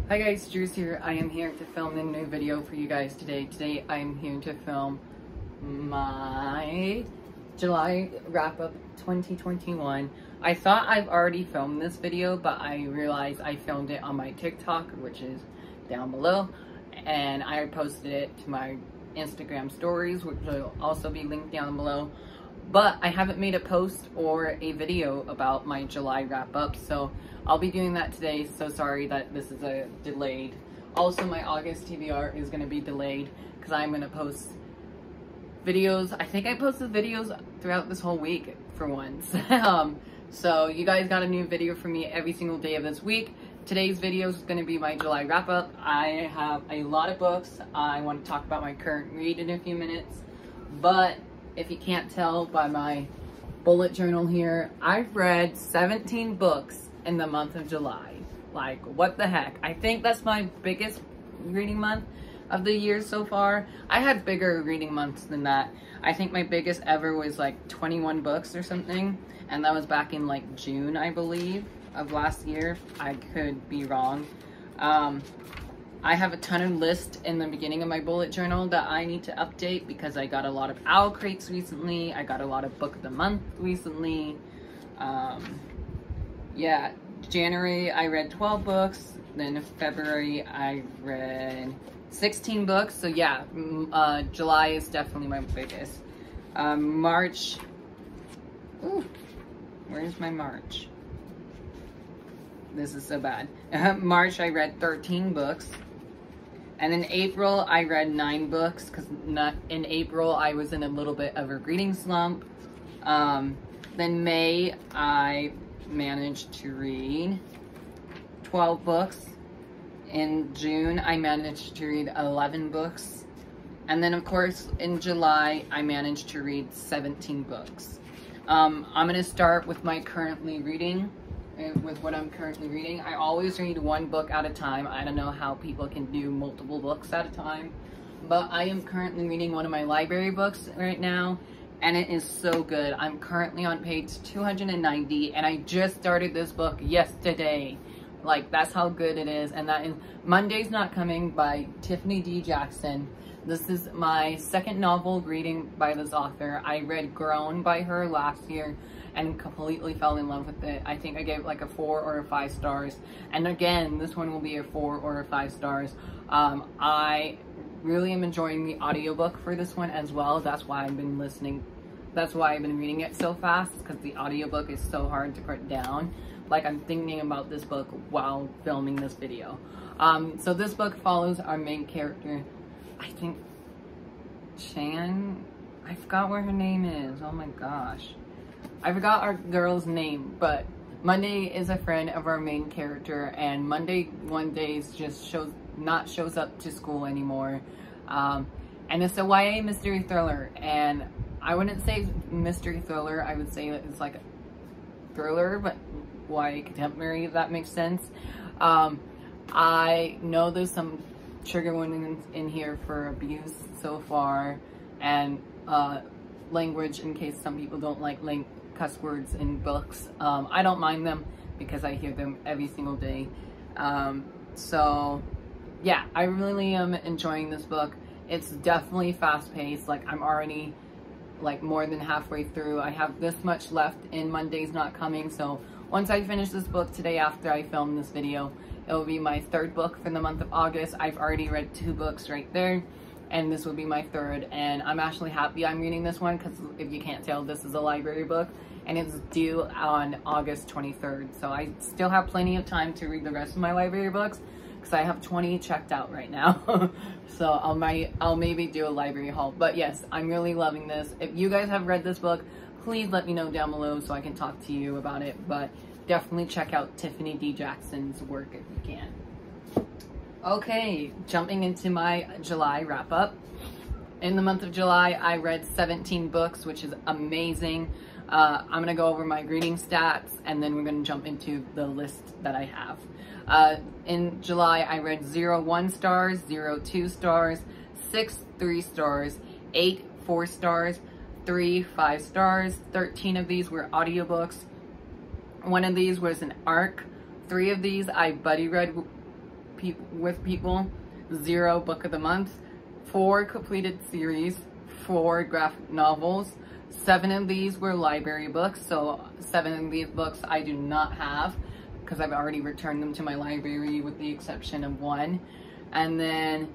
Hi guys, Drew's here. I am here to film a new video for you guys today. Today I am here to film my July wrap-up 2021. I thought I've already filmed this video, but I realized I filmed it on my TikTok, which is down below, and I posted it to my Instagram stories, which will also be linked down below. But I haven't made a post or a video about my July wrap-up, so I'll be doing that today. So sorry that this is delayed. Also, my August TBR is going to be delayed because I'm going to post videos. I think I posted videos throughout this whole week for once. So you guys got a new video from me every single day of this week. Today's video is going to be my July wrap-up. I have a lot of books. I want to talk about my current read in a few minutes, but if you can't tell by my bullet journal here, I've read 17 books in the month of July. Like, what the heck? I think that's my biggest reading month of the year so far. I had bigger reading months than that. I think my biggest ever was like 21 books or something, and that was back in like June, I believe, of last year. I could be wrong. I have a ton of lists in the beginning of my bullet journal that I need to update because I got a lot of owl crates recently. I got a lot of book of the month recently. Yeah, January I read 12 books. Then February I read 16 books. So yeah, July is definitely my biggest. March, ooh, where's my March? This is so bad. March I read 13 books. And in April, I read 9 books because in April, I was in a little bit of a reading slump. Then May, I managed to read 12 books. In June, I managed to read 11 books. And then, of course, in July, I managed to read 17 books. I'm going to start with my currently reading. With what I'm currently reading, I always read one book at a time. I don't know how people can do multiple books at a time, but I am currently reading one of my library books right now, and it is so good. I'm currently on page 290, and I just started this book yesterday. Like, that's how good it is. And that is Monday's Not Coming by Tiffany D. Jackson. This is my second novel reading by this author. I read Grown by her last year and completely fell in love with it. I think I gave it like a 4 or a 5 stars. And again, this one will be a 4 or a 5 stars. I really am enjoying the audiobook for this one as well. That's why I've been listening. That's why I've been reading it so fast, because the audiobook is so hard to put down. Like, I'm thinking about this book while filming this video. So this book follows our main character, I think Chan. I forgot what her name is. Oh my gosh. I forgot our girl's name, but Monday is a friend of our main character, and Monday one day just shows up to school anymore. And it's a YA mystery thriller, and I wouldn't say mystery thriller, I would say that it's like a thriller, but YA contemporary, if that makes sense. I know there's some trigger warnings in here for abuse so far, and language in case some people don't like cuss words in books. I don't mind them because I hear them every single day. So yeah, I really am enjoying this book. It's definitely fast-paced. Like, I'm already like more than halfway through. I have this much left in Monday's Not Coming, so once I finish this book today after I film this video, it will be my 3rd book for the month of August. I've already read 2 books right there, and this will be my 3rd, and I'm actually happy I'm reading this one because if you can't tell, this is a library book, and it's due on August 23rd, so I still have plenty of time to read the rest of my library books because I have 20 checked out right now. So I'll maybe do a library haul. But yes, I'm really loving this. If you guys have read this book, please let me know down below so I can talk to you about it. But definitely check out Tiffany D. Jackson's work if you can. Okay, jumping into my July wrap-up. In the month of July, I read 17 books, which is amazing. I'm going to go over my reading stats, and then we're going to jump into the list that I have. In July, I read 0 1 stars, 0 2 stars, 6 3 stars, 8 4 stars, 3 5 stars. 13 of these were audiobooks. 1 of these was an ARC. 3 of these I buddy read with people, 0 book of the month, 4 completed series, 4 graphic novels. 7 of these were library books, so 7 of these books I do not have because I've already returned them to my library with the exception of 1. And then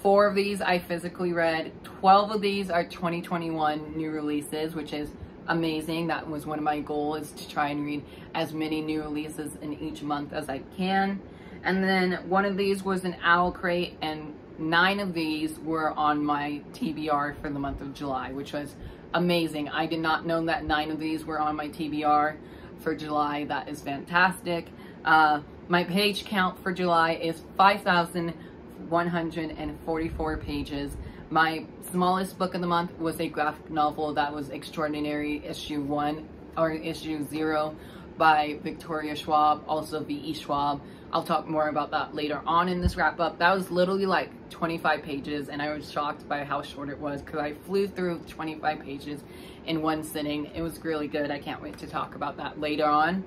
4 of these I physically read. 12 of these are 2021 new releases, which is amazing. That was one of my goals, to try and read as many new releases in each month as I can. And then 1 of these was an owl crate, and 9 of these were on my TBR for the month of July, which was amazing. I did not know that 9 of these were on my TBR for July. That is fantastic. My page count for July is 5,144 pages. My smallest book of the month was a graphic novel that was Extraordinary issue 1 or issue 0 by Victoria Schwab, also V.E. Schwab. I'll talk more about that later on in this wrap up. That was literally like 25 pages, and I was shocked by how short it was because I flew through 25 pages in one sitting. It was really good. I can't wait to talk about that later on.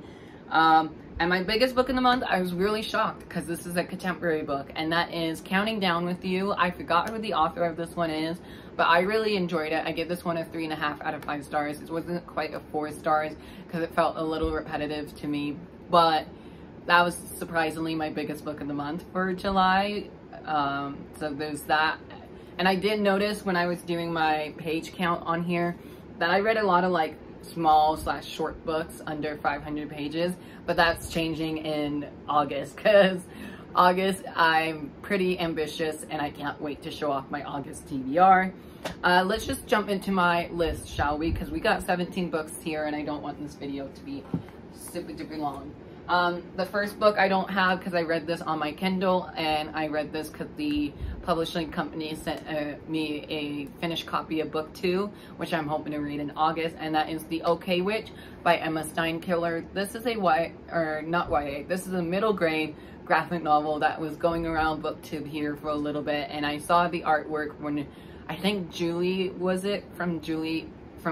And my biggest book in the month, I was really shocked because this is a contemporary book, and that is Counting Down With You. I forgot who the author of this one is, but I really enjoyed it. I give this one a 3.5 out of 5 stars. It wasn't quite a 4 stars because it felt a little repetitive to me, but that was surprisingly my biggest book of the month for July. So there's that. And I did notice when I was doing my page count on here that I read a lot of like small/short books under 500 pages, but that's changing in August because August I'm pretty ambitious and I can't wait to show off my August TBR. Let's just jump into my list, shall we? Because we got 17 books here and I don't want this video to be super duper long. The first book I don't have because I read this on my Kindle, and I read this because the publishing company sent me a finished copy of book 2, which I'm hoping to read in August, and that is The OK Witch by Emma Steinkiller. This is a this is a middle grade graphic novel that was going around booktube here for a little bit, and I saw the artwork when I think Julie from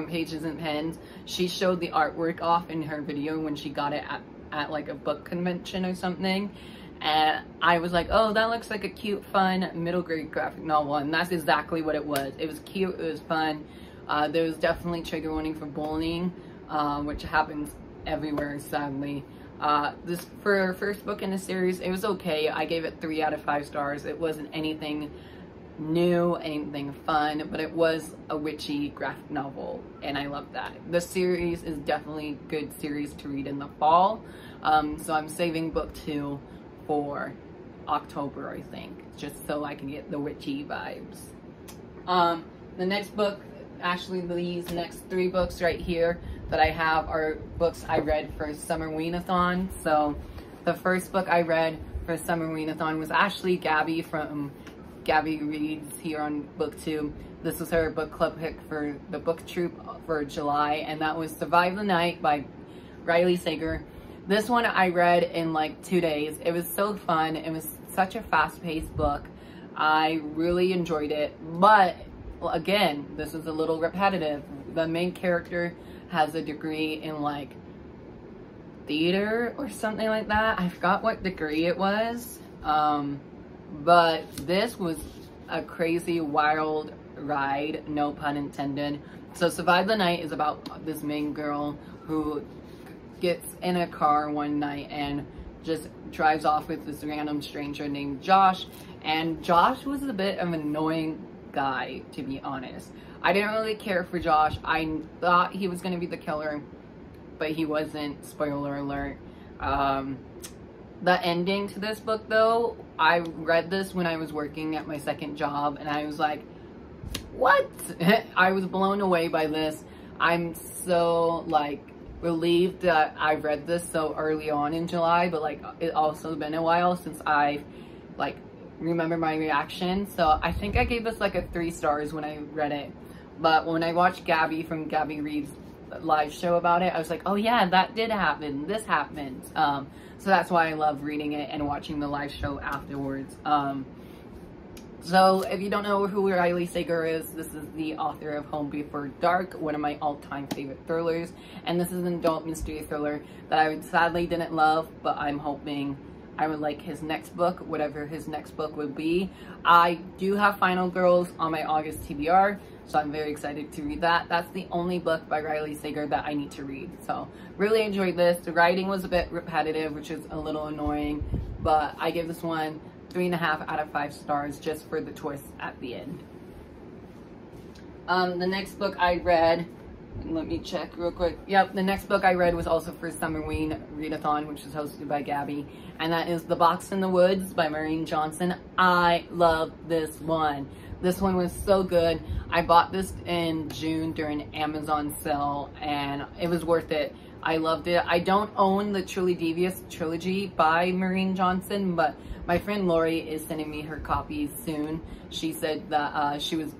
Pages and Pens. She showed the artwork off in her video when she got it at like a book convention or something, and I was like, oh, that looks like a cute, fun middle grade graphic novel, and that's exactly what it was. It was cute, it was fun. There was definitely trigger warning for bullying, which happens everywhere, sadly. This, for first book in the series, it was okay. I gave it 3 out of 5 stars. It wasn't anything new, anything fun, but it was a witchy graphic novel, and I love that. The series is definitely a good series to read in the fall, so I'm saving book 2 for October, I think, just so I can get the witchy vibes. The next book, actually these next 3 books right here that I have are books I read for summerween-a-thon. So the first book I read for summerween-a-thon was actually Gabby from Gabby Reads here on book 2. This was her book club pick for the book troop for July, and that was Survive the Night by Riley Sager. This one I read in like 2 days. It was so fun. It was such a fast-paced book. I really enjoyed it, but again, this is a little repetitive. The main character has a degree in like theater or something like that. I forgot what degree it was. But this was a crazy, wild ride, no pun intended. So Survive the Night is about this main girl who gets in a car one night and just drives off with this random stranger named Josh. And Josh was a bit of an annoying guy, to be honest. I didn't really care for Josh. I thought he was going to be the killer, but he wasn't. Spoiler alert. The ending to this book, though, I read this when I was working at my second job, and I was like, what? I was blown away by this. I'm so, like, relieved that I read this so early on in July, but, like, it also been a while since I, like, remember my reaction. So I think I gave this, like, a 3 stars when I read it. But when I watched Gabby from Gabby Reads live show about it, I was like, oh yeah, that did happen. This happened. So that's why I love reading it and watching the live show afterwards. So if you don't know who Riley Sager is, this is the author of Home Before Dark, one of my all-time favorite thrillers. And this is an adult mystery thriller that I sadly didn't love, but I'm hoping I would like his next book, whatever his next book would be. I do have Final Girls on my August TBR, so I'm very excited to read that. That's the only book by Riley Sager that I need to read. So really enjoyed this. The writing was a bit repetitive, which is a little annoying, but I give this one 3.5 out of 5 stars just for the twist at the end. The next book I read, let me check real quick. Yep, the next book I read was also for Summerween Readathon, which is hosted by Gabby, and that is The Box in the Woods by Maureen Johnson. I love this one. This one was so good. I bought this in June during Amazon sale, and it was worth it. I loved it. I don't own the Truly Devious trilogy by Maureen Johnson, but my friend Lori is sending me her copies soon. She said that she was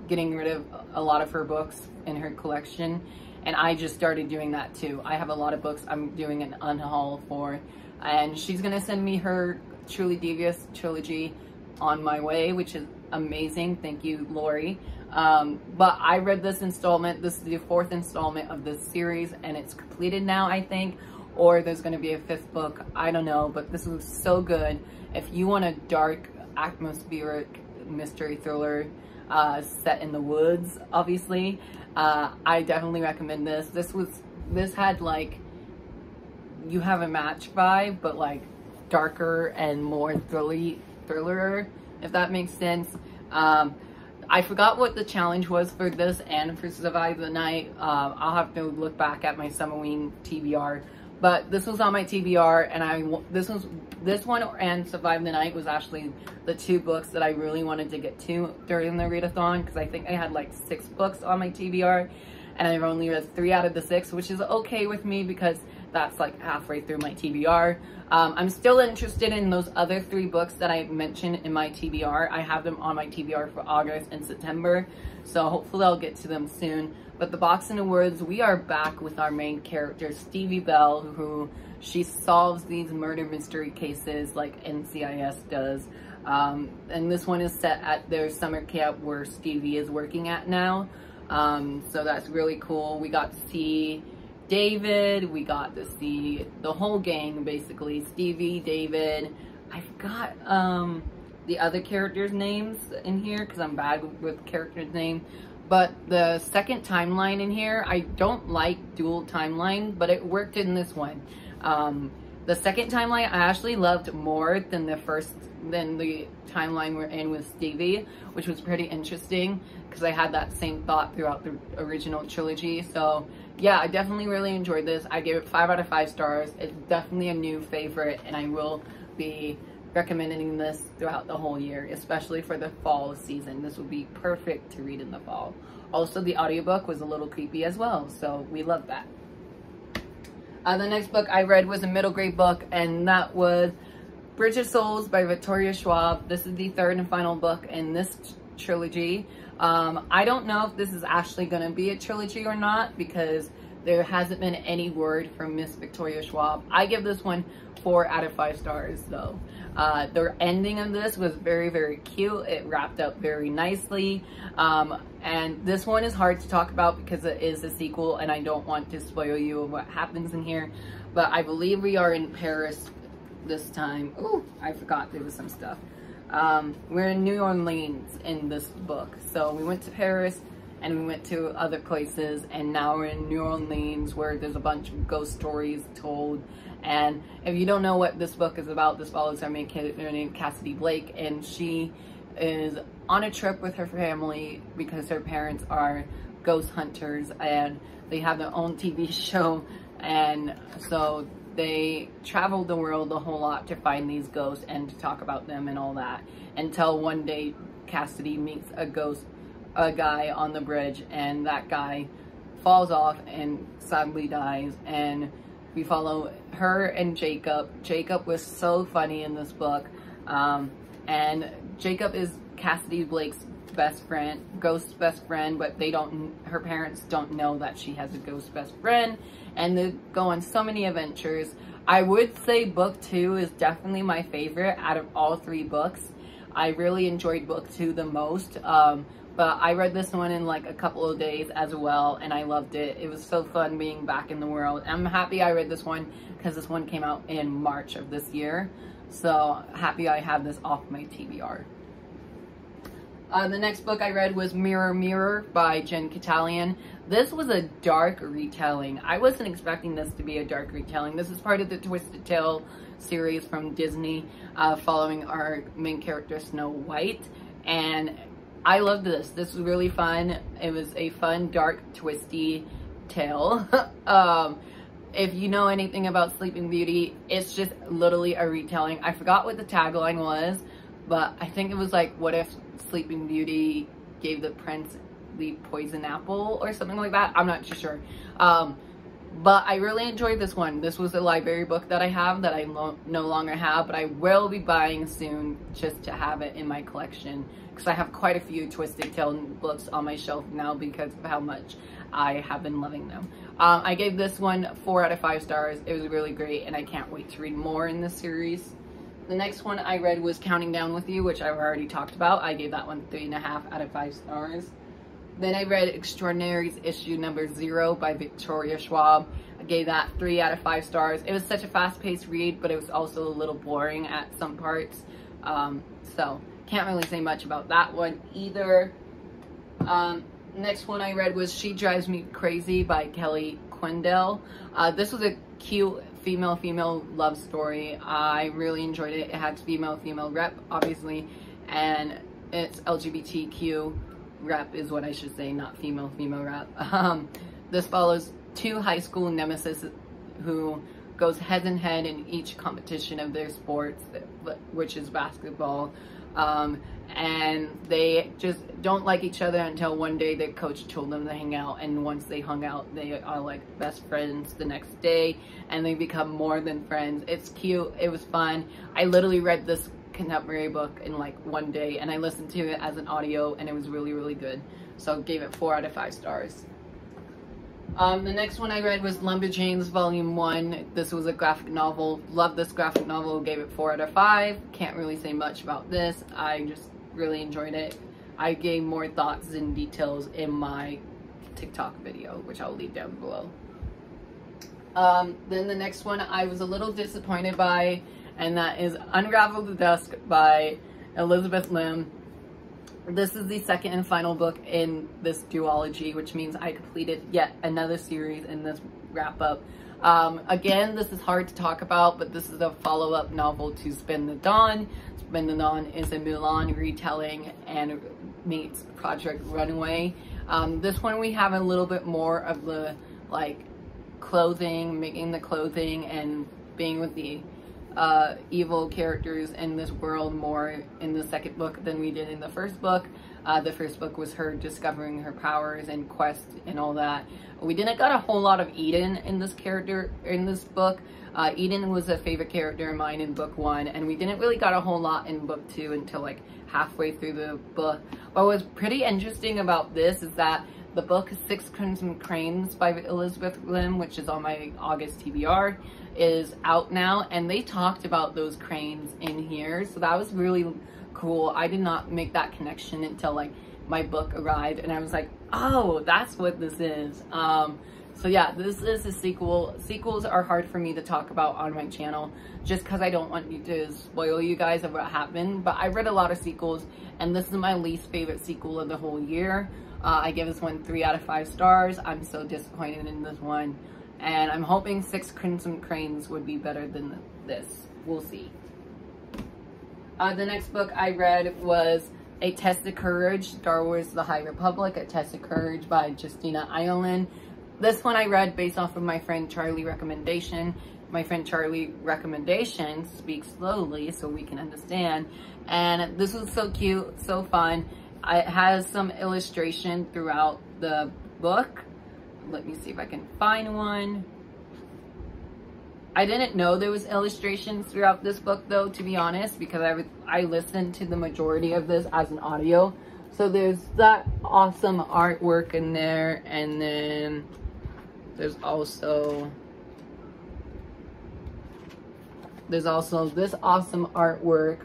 getting rid of a lot of her books in her collection, and I just started doing that too. I have a lot of books I'm doing an unhaul for, and she's gonna send me her Truly Devious trilogy on my way, which is amazing. Thank you, Lori. But I read this installment. This is the 4th installment of this series, and it's completed now, I think, or there's going to be a 5th book. I don't know, but this was so good. If you want a dark, atmospheric mystery thriller set in the woods, obviously, I definitely recommend this. This had like You Have a Match vibe, but like darker and more thriller, if that makes sense. I forgot what the challenge was for this and for Survive the Night. I'll have to look back at my Summerween TBR, but this was on my TBR, and this one and Survive the Night was actually the 2 books that I really wanted to get to during the readathon, because I think I had like 6 books on my TBR, and I've only read 3 out of the 6, which is okay with me because that's like halfway through my TBR. I'm still interested in those other 3 books that I mentioned in my TBR. I have them on my TBR for August and September, so hopefully I'll get to them soon. But The Box in the Woods, we are back with our main character, Stevie Bell, who she solves these murder mystery cases like NCIS does. And this one is set at their summer camp where Stevie is working at now. So that's really cool. We got to see David, we got to see the whole gang, basically. Stevie, David, I forgot the other characters' names in here because I'm bad with characters' names. But the second timeline in here, I don't like dual timeline, but it worked in this one. The second timeline I actually loved more than the timeline we're in with Stevie, which was pretty interesting because I had that same thought throughout the original trilogy. So yeah, I definitely really enjoyed this. I gave it 5 out of 5 stars. It's definitely a new favorite, and I will be recommending this throughout the whole year, especially for the fall season. This would be perfect to read in the fall. Also, the audiobook was a little creepy as well, so we love that. The next book I read was a middle grade book, and that was Bridge of Souls by Victoria Schwab. This is the 3rd and final book in this trilogy. I don't know if this is actually going to be a trilogy or not because there hasn't been any word from Miss Victoria Schwab. I give this one 4 out of 5 stars though. The ending of this was very, very cute. It wrapped up very nicely. And this one is hard to talk about because it is a sequel and I don't want to spoil you of what happens in here. But I believe we are in Paris this time. Oh, I forgot there was some stuff. We're in New Orleans in this book. So we went to Paris and we went to other places, and now we're in New Orleans where there's a bunch of ghost stories told. And if you don't know what this book is about, this follows our main character named Cassidy Blake, and she is on a trip with her family because her parents are ghost hunters and they have their own TV show, and so they travel the world a whole lot to find these ghosts and to talk about them and all that, until one day Cassidy meets a guy on the bridge, and that guy falls off and sadly dies, and we follow her and Jacob. Jacob was so funny in this book, and Jacob is Cassidy Blake's best friend, ghost best friend, but her parents don't know that she has a ghost best friend, and they go on so many adventures. I would say book 2 is definitely my favorite out of all 3 books. I really enjoyed book 2 the most, but I read this one in like a couple of days as well, and I loved it. It was so fun being back in the world. I'm happy I read this one because this one came out in March of this year. So happy I have this off my TBR. The next book I read was Mirror Mirror by Jen Catalian. This was a dark retelling. I wasn't expecting this to be a dark retelling. This is part of the Twisted Tale series from Disney, following our main character Snow White. And I loved this. This was really fun. It was a fun, dark, twisty tale. If you know anything about Sleeping Beauty, it's just literally a retelling. I forgot what the tagline was, but I think it was like, what if Sleeping Beauty gave the prince the poison apple or something like that? I'm not too sure. But I really enjoyed this one. This was a library book that I have that I no longer have, but I will be buying soon just to have it in my collection, because I have quite a few Twisted Tale books on my shelf now because of how much I have been loving them. I gave this one 4 out of 5 stars. It was really great, and I can't wait to read more in this series. The next one I read was Counting Down With You, which I've already talked about. I gave that one 3.5 out of 5 stars. Then I read Extraordinaries issue number 0 by Victoria Schwab. I gave that 3 out of 5 stars. It was such a fast-paced read, but it was also a little boring at some parts. So can't really say much about that one either. Next one I read was She Drives Me Crazy by Kelly Quindell. This was a cute female love story. I really enjoyed it. It had female rep, obviously, and it's LGBTQ rep is what I should say, not female rep. This follows 2 high school nemesis who goes head and head in each competition of their sports, which is basketball. And they just don't like each other until one day their coach told them to hang out, and once they hung out, they are like best friends the next day, and they become more than friends. It's cute. It was fun. I literally read this contemporary book in like one day, and I listened to it as an audio, and it was really good. So gave it 4 out of 5 stars. The next one I read was Lumberjanes Volume 1. This was a graphic novel. Loved this graphic novel. Gave it 4 out of 5. Can't really say much about this. I just really enjoyed it. I gave more thoughts and details in my TikTok video, which I'll leave down below. Then the next one I was a little disappointed by, and that is Unravel the Dusk by Elizabeth Lim. This is the second and final book in this duology, which means I completed yet another series in this wrap up. Again, this is hard to talk about, but this is a follow-up novel to Spend the Dawn. Spend the Dawn is a Mulan retelling and meets Project Runway. This one we have a little bit more of the like clothing, making the clothing and being with the evil characters in this world more in the second book than we did in the first book. The first book was her discovering her powers and quest and all that. We didn't got a whole lot of Eden in this book. Eden was a favorite character of mine in book 1, and we didn't really got a whole lot in book 2 until like halfway through the book. What was pretty interesting about this is that the book 6 Crimson Cranes by Elizabeth Lim, which is on my August TBR, is out now, and they talked about those cranes in here, so that was really cool. I did not make that connection until like my book arrived, and I was like, oh, that's what this is. So yeah, this is a sequel. Sequels are hard for me to talk about on my channel just because I don't want you to spoil you guys of what happened, but I read a lot of sequels, and this is my least favorite sequel of the whole year. I give this one 3 out of 5 stars. I'm so disappointed in this one, and I'm hoping 6 Crimson Cranes would be better than this. We'll see. The next book I read was A Test of Courage, Star Wars The High Republic, A Test of Courage by Justina Ireland. This one I read based off of my friend Charlie recommendation. My friend Charlie recommendation speaks slowly so we can understand. And this was so cute, so fun. It has some illustration throughout the book. Let me see if I can find one. I didn't know there was illustrations throughout this book though, to be honest, because I listened to the majority of this as an audio. So there's that awesome artwork in there, and then there's also this awesome artwork.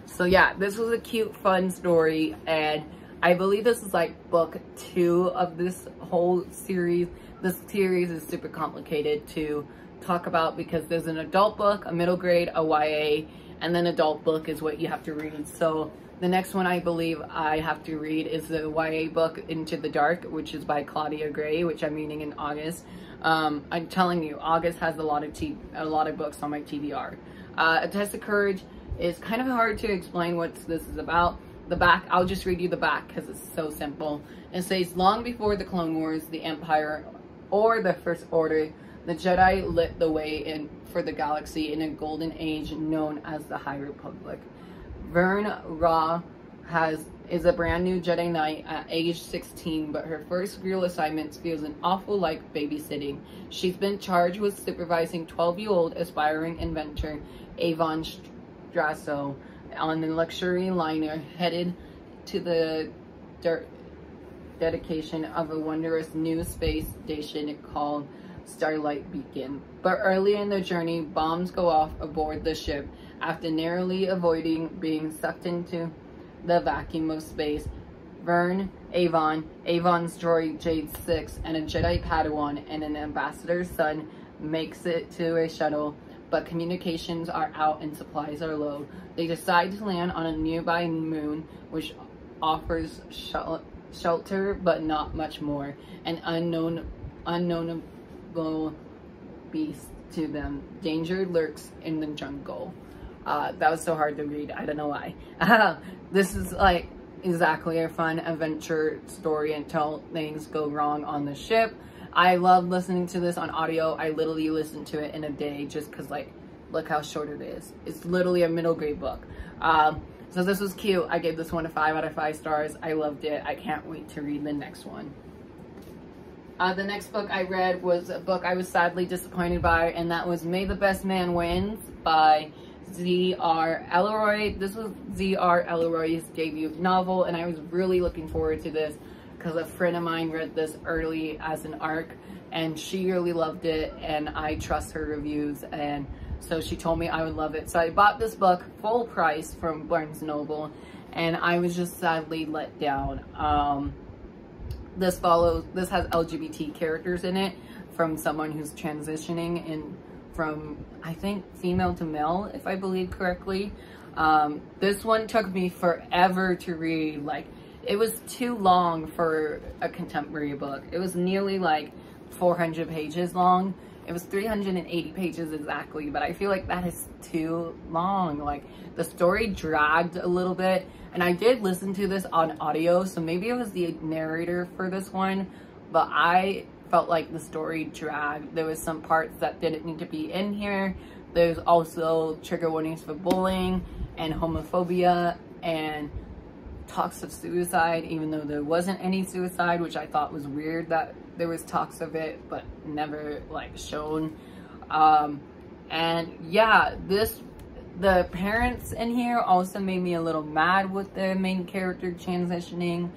So yeah, this was a cute, fun story, and I believe this is like book 2 of this whole series. This series is super complicated to talk about because there's an adult book, a middle grade, a YA, and then adult book is what you have to read. So the next one I believe I have to read is the YA book Into the Dark, which is by Claudia Gray, which I'm reading in August. I'm telling you, August has a lot of books on my TBR. A Test of Courage is kind of hard to explain what this is about. The back, I'll just read you the back because it's so simple. It says, long before the Clone Wars, the Empire, or the First Order, the Jedi lit the way for the galaxy in a golden age known as the High Republic. Vern Ra is a brand new Jedi Knight at age 16, but her first real assignment feels an awful like babysitting. She's been charged with supervising 12-year-old aspiring inventor Avon Strasso on a luxury liner headed to the dedication of a wondrous new space station called Starlight Beacon. But early in the journey, bombs go off aboard the ship. After narrowly avoiding being sucked into the vacuum of space, Avon's droid Jade 6, and a Jedi Padawan and an ambassador's son makes it to a shuttle, but communications are out and supplies are low. They decide to land on a nearby moon, which offers shelter but not much more. An unknownable beast to them. Danger lurks in the jungle. That was so hard to read. I don't know why. This is like exactly a fun adventure story until things go wrong on the ship. I love listening to this on audio. I literally listened to it in a day just because, like, look how short it is. It's literally a middle grade book. So this was cute. I gave this one a 5 out of 5 stars. I loved it. I can't wait to read the next one. The next book I read was a book I was sadly disappointed by, and that was May the Best Man Wins by Z.R. Elroy. This was Z.R. Elroy's debut novel, and I was really looking forward to this because a friend of mine read this early as an ARC, and she really loved it, and I trust her reviews, and so she told me I would love it. So I bought this book full price from Barnes & Noble, and I was just sadly let down. This has LGBT characters in it from someone who's transitioning in from, I think, female to male, if I believe correctly. This one took me forever to read. Like, it was too long for a contemporary book. It was nearly like 400 pages long. It was 380 pages exactly, but I feel like that is too long. Like, the story dragged a little bit, and I did listen to this on audio, so maybe it was the narrator for this one, but I felt like the story dragged. There was some parts that didn't need to be in here. There's also trigger warnings for bullying and homophobia and talks of suicide, even though there wasn't any suicide, which I thought was weird that there was talks of it but never like shown. And yeah, the parents in here also made me a little mad with the main character transitioning.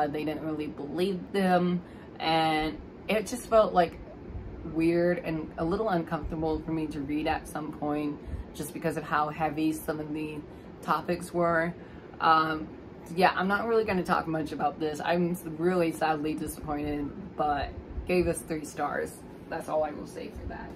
They didn't really believe them, and it just felt like weird and a little uncomfortable for me to read at some point, just because of how heavy some of the topics were. Yeah, I'm not really going to talk much about this. I'm really sadly disappointed, but gave us 3 stars. That's all I will say for that.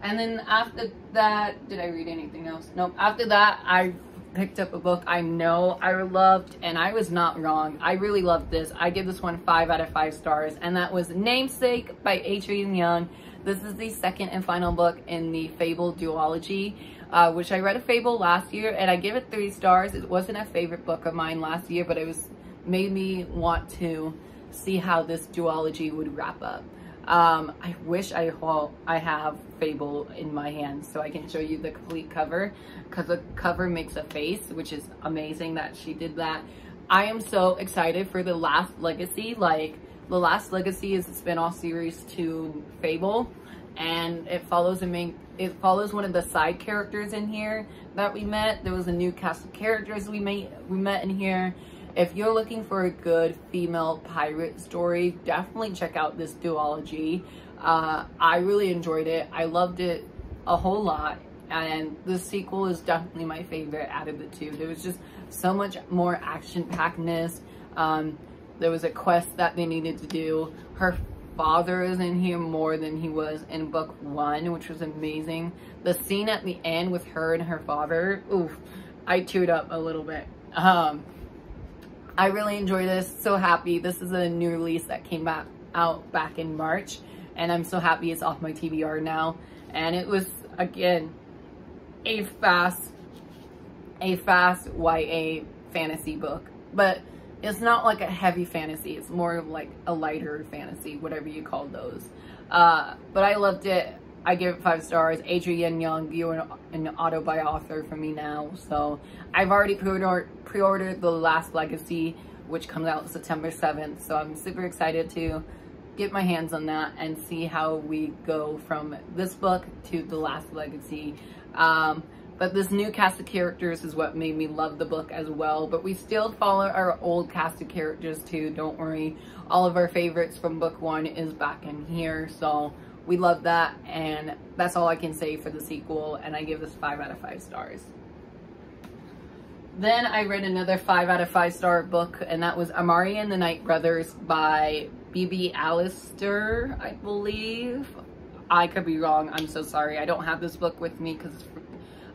And then after that, did I read anything else? Nope. After that, I picked up a book I know I loved, and I was not wrong. I really loved this. I give this one 5 out of 5 stars, and that was Namesake by Adrienne Young. This is the second and final book in the Fable duology, which I read a Fable last year, and I give it 3 stars. It wasn't a favorite book of mine last year, but it made me want to see how this duology would wrap up. I wish I have Fable in my hands so I can show you the complete cover, because the cover makes a face, which is amazing that she did that. I am so excited for The Last Legacy. Like, The Last Legacy is a spin-off series to Fable, and it follows one of the side characters in here that we met. There was a new cast of characters we met in here. If you're looking for a good female pirate story, definitely check out this duology. I really enjoyed it. I loved it a whole lot, and the sequel is definitely my favorite out of the 2. There was just so much more action-packedness. There was a quest that they needed to do. Her father is in here more than he was in book 1, which was amazing. The scene at the end with her and her father, oof, I teared up a little bit. I really enjoy this. So happy. This is a new release that came out back in March, and I'm so happy it's off my TBR now. And it was, again, a fast YA fantasy book, but it's not like a heavy fantasy. It's more of like a lighter fantasy, whatever you call those. But I loved it. I give it 5 stars. Adrienne Young, you're an auto-buy author for me now. So I've already pre-ordered The Last Legacy, which comes out September 7th. So I'm super excited to get my hands on that and see how we go from this book to The Last Legacy. But this new cast of characters is what made me love the book as well. But we still follow our old cast of characters too, don't worry. All of our favorites from book 1 is back in here. So we love that, and that's all I can say for the sequel, and I give this 5 out of 5 stars. Then I read another 5 out of 5 star book, and that was Amari and the Night Brothers by B.B. Allister, I believe. I could be wrong, I'm so sorry. I don't have this book with me because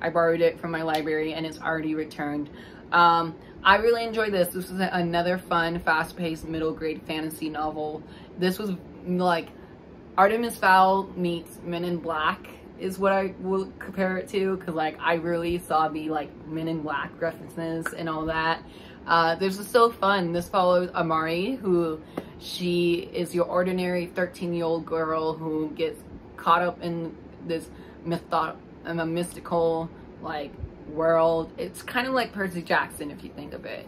I borrowed it from my library and it's already returned. I really enjoyed this. This was another fun, fast-paced, middle-grade fantasy novel. This was like Artemis Fowl meets Men in Black is what I will compare it to, because like I really saw the like Men in Black references and all that. This is so fun. This follows Amari, who she is your ordinary 13-year-old girl who gets caught up in this mystical like world. It's kind of like Percy Jackson if you think of it,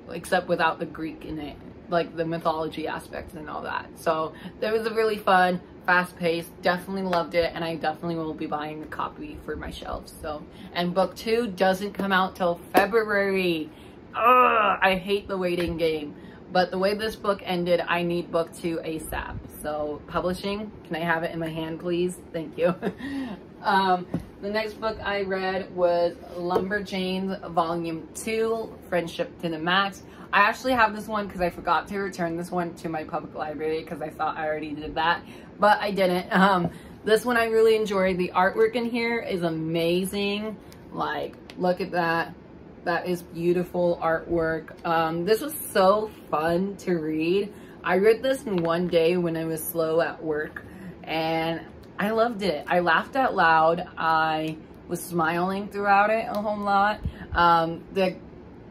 except without the Greek in it, like the mythology aspects and all that. So it was a really fun, fast-paced, definitely loved it, and I definitely will be buying a copy for my shelves. So, and book 2 doesn't come out till February. Ugh, I hate the waiting game, but the way this book ended, I need book 2 ASAP. So publishing, can I have it in my hand please? Thank you. The next book I read was Lumberjanes Volume 2, Friendship to the Max. I actually have this one because I forgot to return this one to my public library because I thought I already did that, but I didn't. This one I really enjoyed. The artwork in here is amazing. Like, look at that. That is beautiful artwork. This was so fun to read. I read this in one day when I was slow at work, and I loved it. I laughed out loud. I was smiling throughout it a whole lot. The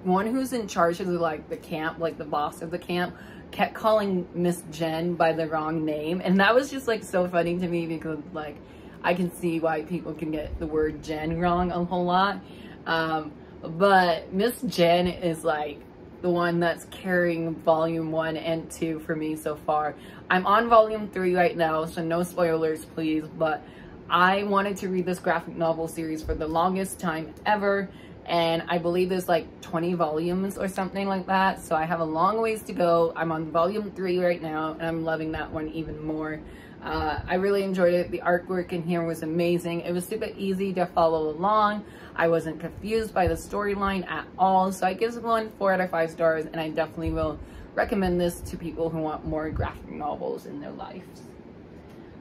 one who's in charge of the camp, like the boss of the camp, kept calling Miss Jen by the wrong name, and that was just like so funny to me because like I can see why people can get the word Jen wrong a whole lot. But Miss Jen is like the one that's carrying volume 1 and 2 for me so far. I'm on volume 3 right now, so no spoilers please, but I wanted to read this graphic novel series for the longest time ever, and I believe there's like 20 volumes or something like that, so I have a long ways to go. I'm on volume 3 right now, and I'm loving that one even more. I really enjoyed it. The artwork in here was amazing. It was super easy to follow along. I wasn't confused by the storyline at all, so I give this one 4 out of 5 stars, and I definitely will recommend this to people who want more graphic novels in their lives.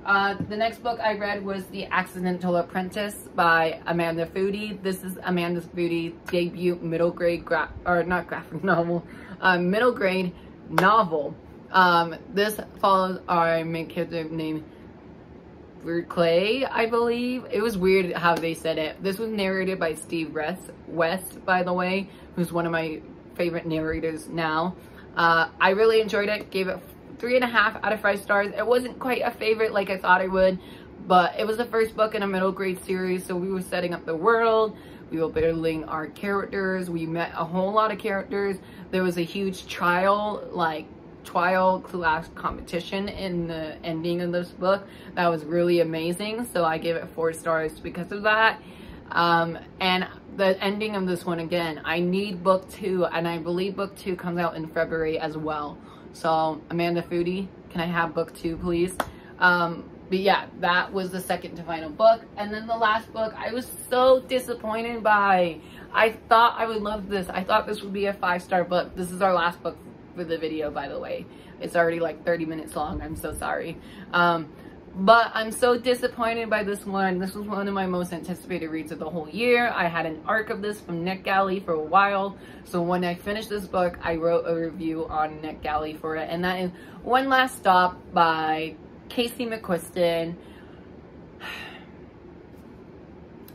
The next book I read was The Accidental Apprentice by Amanda Foody. This is Amanda Foody's debut middle grade middle grade novel. This follows our main character named Clay, I believe. It was weird how they said it. This was narrated by Steve West, by the way, who's one of my favorite narrators now. I really enjoyed it. Gave it 3.5 out of 5 stars. It wasn't quite a favorite like I thought I would, but it was the first book in a middle grade series, so we were setting up the world. We were building our characters. We met a whole lot of characters. There was a huge trial class competition in the ending of this book that was really amazing, so I gave it 4 stars because of that. And the ending of this one, again, I need book 2, and I believe book 2 comes out in February as well. So Amanda Foody, can I have book 2 please? But yeah, that was the second to final book. And then the last book I was so disappointed by. I thought I would love this. I thought this would be a 5-star book. This is our last book for the video, by the way. It's already like 30 minutes long. I'm so sorry. But I'm so disappointed by this one. This was one of my most anticipated reads of the whole year. I had an arc of this from NetGalley for a while. So when I finished this book, I wrote a review on NetGalley for it. And that is One Last Stop by Casey McQuiston.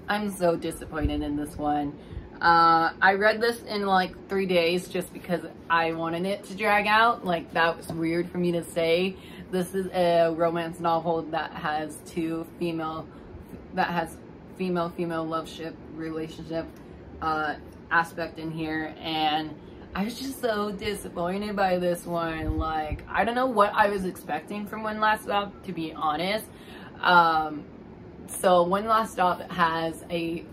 I'm so disappointed in this one. I read this in like 3 days just because I wanted it to drag out. Like, that was weird for me to say. This is a romance novel that has female love ship relationship aspect in here, and I was just so disappointed by this one. Like, I don't know what I was expecting from One Last Stop, to be honest. So One Last Stop has a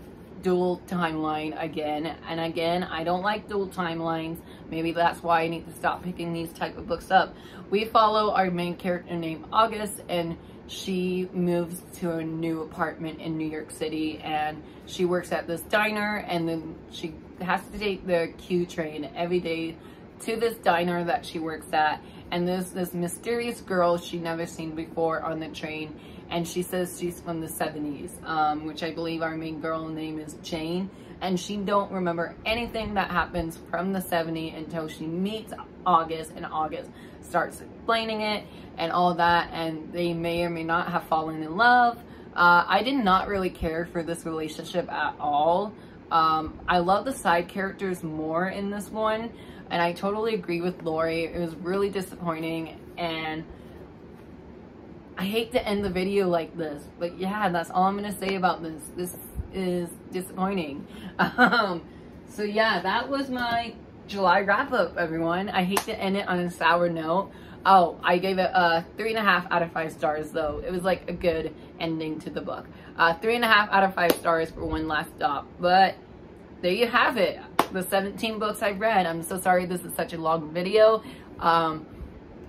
dual timeline again and again. I don't like dual timelines. Maybe that's why I need to stop picking these type of books up. We follow our main character named August, and she moves to a new apartment in New York City, and she works at this diner, and then she has to take the Q train every day to this diner that she works at. And there's this mysterious girl she never seen before on the train, and she says she's from the 70s, which I believe our main girl name is Jane, and she don't remember anything that happens from the 70s until she meets August, and August starts explaining it and all that, and they may or may not have fallen in love. I did not really care for this relationship at all. I love the side characters more in this one, and I totally agree with Lori. It was really disappointing, and I hate to end the video like this, but yeah, that's all I'm gonna say about this. This is disappointing. So yeah, that was my July wrap up, everyone. I hate to end it on a sour note. Oh, I gave it a 3.5 out of 5 stars though. It was like a good ending to the book. 3.5 out of 5 stars for One Last Stop. But there you have it. The 17 books I've read. I'm so sorry this is such a long video.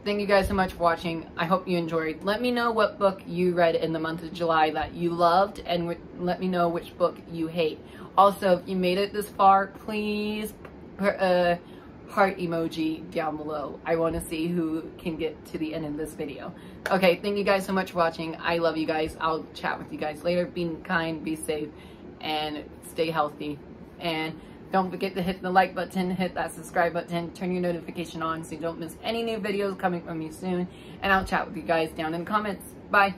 Thank you guys so much for watching. I hope you enjoyed. Let me know what book you read in the month of July that you loved, and let me know which book you hate. Also, if you made it this far, please put a heart emoji down below. I want to see who can get to the end of this video. Okay, thank you guys so much for watching. I love you guys. I'll chat with you guys later. Be kind, be safe, and stay healthy. And don't forget to hit the like button, hit that subscribe button, turn your notification on so you don't miss any new videos coming from me soon. And I'll chat with you guys down in the comments. Bye.